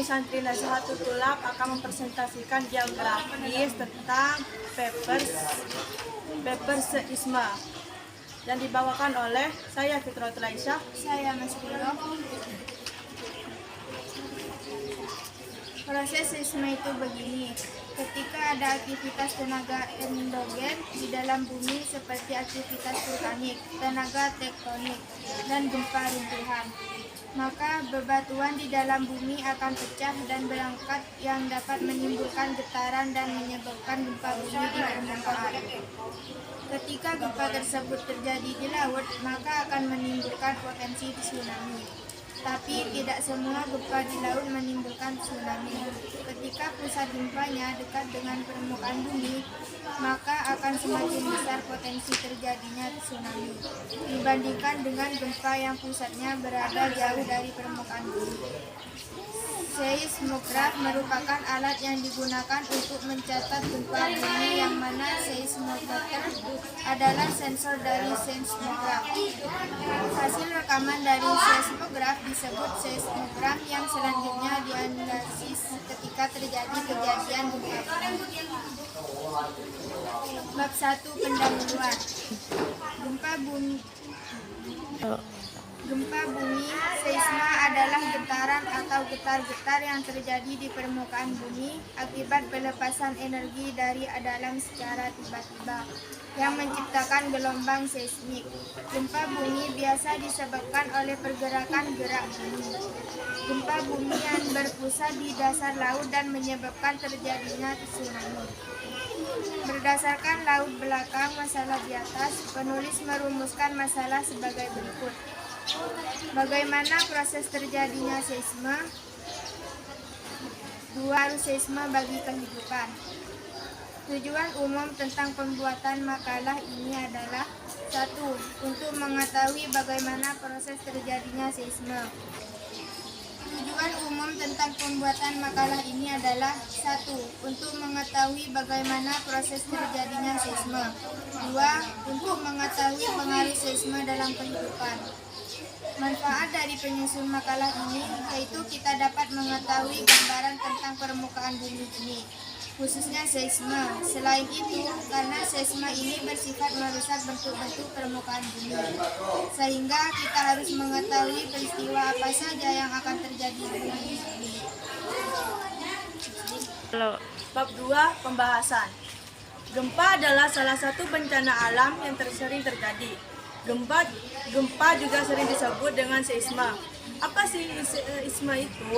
santri Nazahatul Thulab akan mempresentasikan geografis tentang paper seisma yang dibawakan oleh saya Fitratul Aisyah, saya Mas Viro. Proses seisma itu begini. Ketika ada aktivitas tenaga endogen di dalam bumi seperti aktivitas vulkanik, tenaga tektonik, dan gempa runtuhan, maka bebatuan di dalam bumi akan pecah dan berangkat yang dapat menimbulkan getaran dan menyebabkan gempa bumi di permukaan. Ketika gempa tersebut terjadi di laut, maka akan menimbulkan potensi tsunami. Tapi tidak semua gempa di laut menimbulkan tsunami. Ketika pusat gempanya dekat dengan permukaan bumi, maka akan semakin besar potensi terjadinya tsunami dibandingkan dengan gempa yang pusatnya berada jauh dari permukaan bumi. Seismograf merupakan alat yang digunakan untuk mencatat gempa bumi, yang mana seismometer adalah sensor dari seismograf. Hasil rekaman dari seismograf disebut seismogram, yang selanjutnya dianalisis ketika terjadi kejadian gempa bumi. Bab 1. Pendahuluan. Gempa bumi seisma adalah getaran atau getar-getar yang terjadi di permukaan bumi akibat pelepasan energi dari dalam secara tiba-tiba yang menciptakan gelombang seismik. Gempa bumi biasa disebabkan oleh pergerakan gerak bumi. Gempa bumi yang berpusat di dasar laut dan menyebabkan terjadinya tsunami. Berdasarkan laut belakang masalah di atas, penulis merumuskan masalah sebagai berikut. Bagaimana proses terjadinya seisma? 2. Arus seisma bagi kehidupan. Tujuan umum tentang pembuatan makalah ini adalah 1. Untuk mengetahui bagaimana proses terjadinya seisma. Tujuan umum tentang pembuatan makalah ini adalah 1. Untuk mengetahui bagaimana proses terjadinya seisma. 2. Untuk mengetahui pengaruh seisma dalam kehidupan. Manfaat dari penyusun makalah ini yaitu kita dapat mengetahui gambaran tentang permukaan bumi ini, khususnya seisma. Selain itu, karena seisma ini bersifat merusak bentuk-bentuk permukaan bumi, sehingga kita harus mengetahui peristiwa apa saja yang akan terjadi di bumi ini. Bab 2. Pembahasan. Gempa adalah salah satu bencana alam yang sering terjadi. Gempa juga sering disebut dengan seisma. Apa sih seisma itu?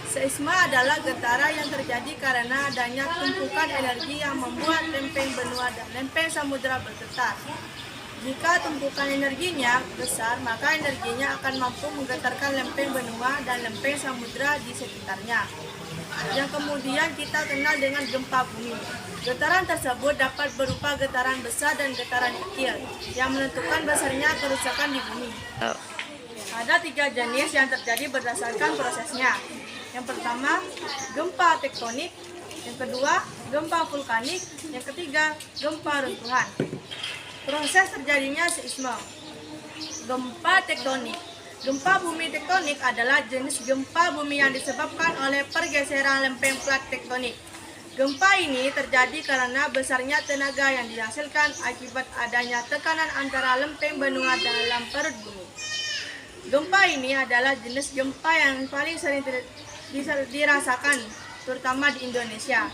Seisma adalah getaran yang terjadi karena adanya tumpukan energi yang membuat lempeng benua dan lempeng samudera bergetar. Jika tumpukan energinya besar, maka energinya akan mampu menggetarkan lempeng benua dan lempeng samudera di sekitarnya, yang kemudian kita kenal dengan gempa bumi. Getaran tersebut dapat berupa getaran besar dan getaran kecil, yang menentukan besarnya kerusakan di bumi. Ada 3 jenis yang terjadi berdasarkan prosesnya. Yang pertama, gempa tektonik. Yang kedua, gempa vulkanik. Yang ketiga, gempa runtuhan. Proses terjadinya seisma. Gempa tektonik. Gempa bumi tektonik adalah jenis gempa bumi yang disebabkan oleh pergeseran lempeng plat tektonik. Gempa ini terjadi karena besarnya tenaga yang dihasilkan akibat adanya tekanan antara lempeng benua dalam perut bumi. Gempa ini adalah jenis gempa yang paling sering dirasakan, terutama di Indonesia.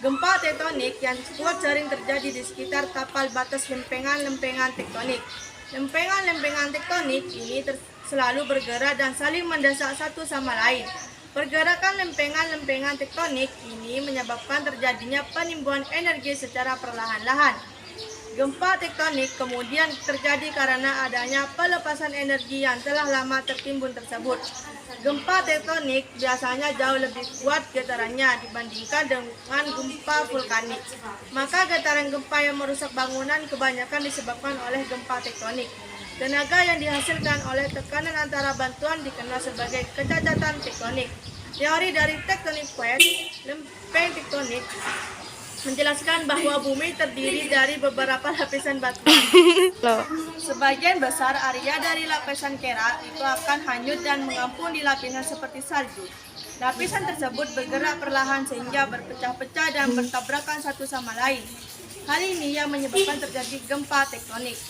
Gempa tektonik yang cukup sering terjadi di sekitar tapal batas lempengan-lempengan tektonik. Lempengan-lempengan tektonik ini selalu bergerak dan saling mendesak satu sama lain. Pergerakan lempengan-lempengan tektonik ini menyebabkan terjadinya penimbunan energi secara perlahan-lahan. Gempa tektonik kemudian terjadi karena adanya pelepasan energi yang telah lama tertimbun tersebut. Gempa tektonik biasanya jauh lebih kuat getarannya dibandingkan dengan gempa vulkanik. Maka getaran gempa yang merusak bangunan kebanyakan disebabkan oleh gempa tektonik. Tenaga yang dihasilkan oleh tekanan antara bantuan dikenal sebagai kecacatan tektonik. Teori dari tectonic plate, lempeng tektonik, menjelaskan bahwa bumi terdiri dari beberapa lapisan batuan. Sebagian besar area dari lapisan kera itu akan hanyut dan mengampun di lapisan seperti salju. Lapisan tersebut bergerak perlahan sehingga berpecah-pecah dan bertabrakan satu sama lain. Hal ini yang menyebabkan terjadi gempa tektonik.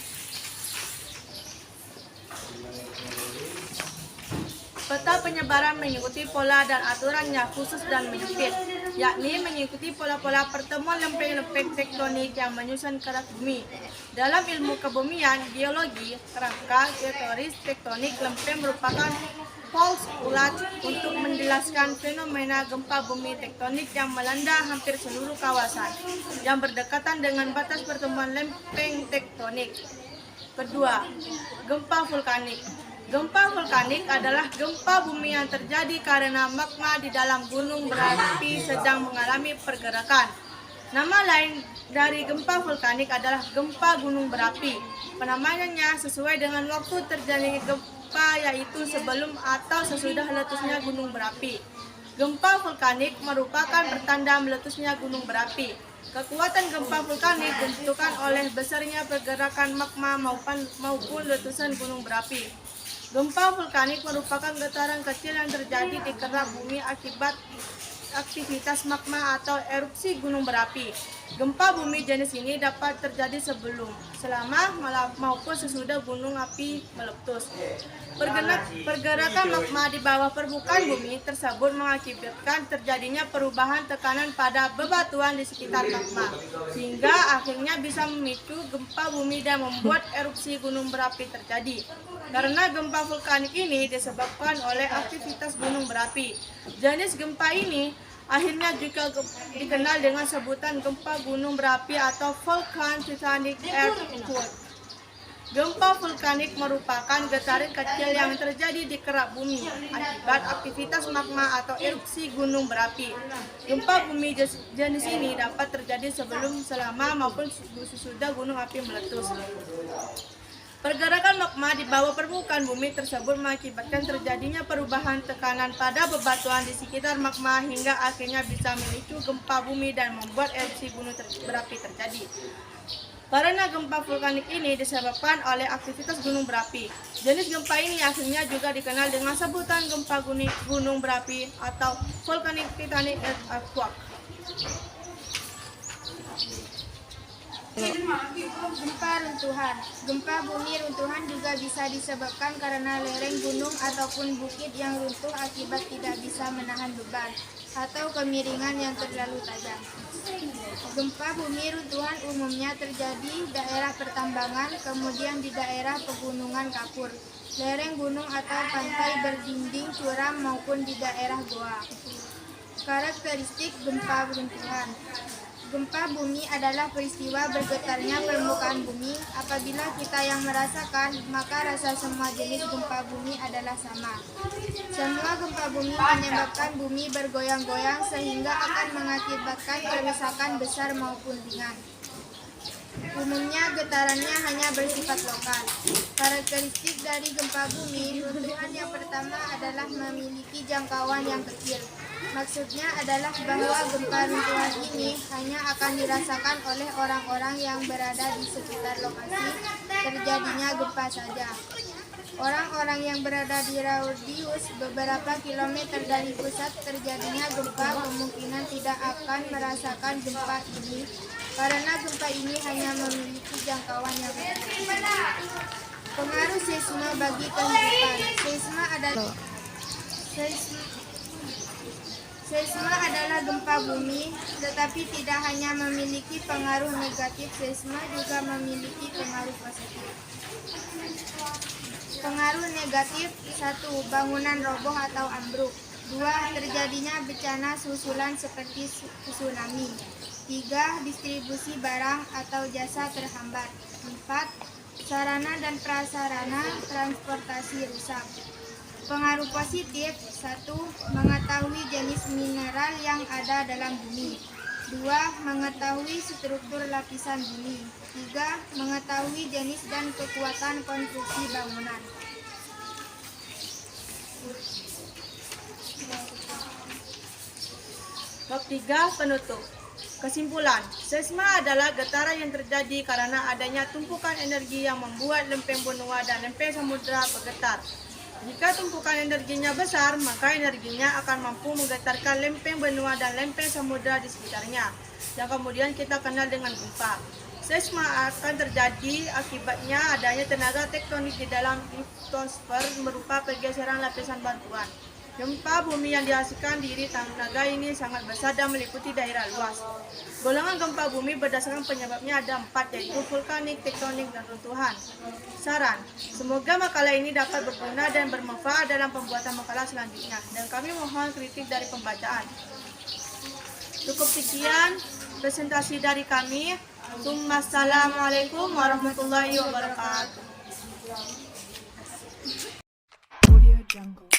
Peta penyebaran mengikuti pola dan aturannya khusus dan menyempit, yakni mengikuti pola-pola pertemuan lempeng-lempeng tektonik yang menyusun kerak bumi. Dalam ilmu kebumian, geologi, kerangka teoris tektonik lempeng merupakan fault ulat untuk menjelaskan fenomena gempa bumi tektonik yang melanda hampir seluruh kawasan yang berdekatan dengan batas pertemuan lempeng tektonik. Kedua, gempa vulkanik. Gempa vulkanik adalah gempa bumi yang terjadi karena magma di dalam gunung berapi sedang mengalami pergerakan. Nama lain dari gempa vulkanik adalah gempa gunung berapi. Penamaannya sesuai dengan waktu terjadi gempa, yaitu sebelum atau sesudah meletusnya gunung berapi. Gempa vulkanik merupakan pertanda meletusnya gunung berapi. Kekuatan gempa vulkanik ditentukan oleh besarnya pergerakan magma maupun letusan gunung berapi. Gempa vulkanik merupakan getaran kecil yang terjadi di kerak bumi akibat aktivitas magma atau erupsi gunung berapi. Gempa bumi jenis ini dapat terjadi sebelum, selama, maupun sesudah gunung api meletus. Pergerakan magma di bawah permukaan bumi tersebut mengakibatkan terjadinya perubahan tekanan pada bebatuan di sekitar magma, sehingga akhirnya bisa memicu gempa bumi dan membuat erupsi gunung berapi terjadi. Karena gempa vulkanik ini disebabkan oleh aktivitas gunung berapi. Jenis gempa ini akhirnya juga dikenal dengan sebutan gempa gunung berapi atau volcanic earthquake. Gempa vulkanik merupakan getaran kecil yang terjadi di kerak bumi akibat aktivitas magma atau erupsi gunung berapi. Gempa bumi jenis ini dapat terjadi sebelum, selama, maupun sesudah gunung api meletus. Pergerakan magma di bawah permukaan bumi tersebut mengakibatkan terjadinya perubahan tekanan pada bebatuan di sekitar magma hingga akhirnya bisa memicu gempa bumi dan membuat erupsi gunung berapi terjadi. Karena gempa vulkanik ini disebabkan oleh aktivitas gunung berapi. Jenis gempa ini akhirnya juga dikenal dengan sebutan gempa gunung berapi atau volcanic earthquake. Gempa runtuhan. Gempa bumi runtuhan juga bisa disebabkan karena lereng gunung ataupun bukit yang runtuh akibat tidak bisa menahan beban atau kemiringan yang terlalu tajam. Gempa bumi runtuhan umumnya terjadi di daerah pertambangan, kemudian di daerah pegunungan kapur, lereng gunung atau pantai berdinding curam maupun di daerah goa. Karakteristik gempa runtuhan. Gempa bumi adalah peristiwa bergetarnya permukaan bumi. Apabila kita yang merasakan, maka rasa semua jenis gempa bumi adalah sama. Semua gempa bumi menyebabkan bumi bergoyang-goyang sehingga akan mengakibatkan kerusakan besar maupun ringan. Umumnya getarannya hanya bersifat lokal. Karakteristik dari gempa bumi runtuhan yang pertama adalah memiliki jangkauan yang kecil. Maksudnya adalah bahwa gempa runtuhan ini hanya akan dirasakan oleh orang-orang yang berada di sekitar lokasi terjadinya gempa saja. Orang-orang yang berada di radius beberapa kilometer dari pusat terjadinya gempa kemungkinan tidak akan merasakan gempa ini karena gempa ini hanya memiliki jangkauan yang kecil. Pengaruh seisme bagi kehidupan. Seisme adalah gempa bumi, tetapi tidak hanya memiliki pengaruh negatif, seisme juga memiliki pengaruh positif. Pengaruh negatif: 1. Bangunan roboh atau ambruk. 2. Terjadinya bencana susulan seperti tsunami. 3. Distribusi barang atau jasa terhambat. 4. Sarana dan prasarana transportasi rusak. Pengaruh positif: 1. Mengetahui jenis mineral yang ada dalam bumi. 2. Mengetahui struktur lapisan bumi. 3. Mengetahui jenis dan kekuatan konstruksi bangunan. Bab 3. Penutup. Kesimpulan, seisme adalah getaran yang terjadi karena adanya tumpukan energi yang membuat lempeng benua dan lempeng samudera bergetar. Jika tumpukan energinya besar, maka energinya akan mampu menggetarkan lempeng benua dan lempeng samudra di sekitarnya, yang kemudian kita kenal dengan gempa. Seisma akan terjadi akibatnya adanya tenaga tektonik di dalam litosfer berupa pergeseran lapisan batuan. Gempa bumi yang dihasilkan diri tenaga ini sangat besar dan meliputi daerah luas. Golongan gempa bumi berdasarkan penyebabnya ada 4, yaitu vulkanik, tektonik, dan runtuhan. Saran, semoga makalah ini dapat berguna dan bermanfaat dalam pembuatan makalah selanjutnya, dan kami mohon kritik dari pembacaan. Cukup sekian presentasi dari kami. Assalamualaikum warahmatullahi wabarakatuh. Audio Jungle.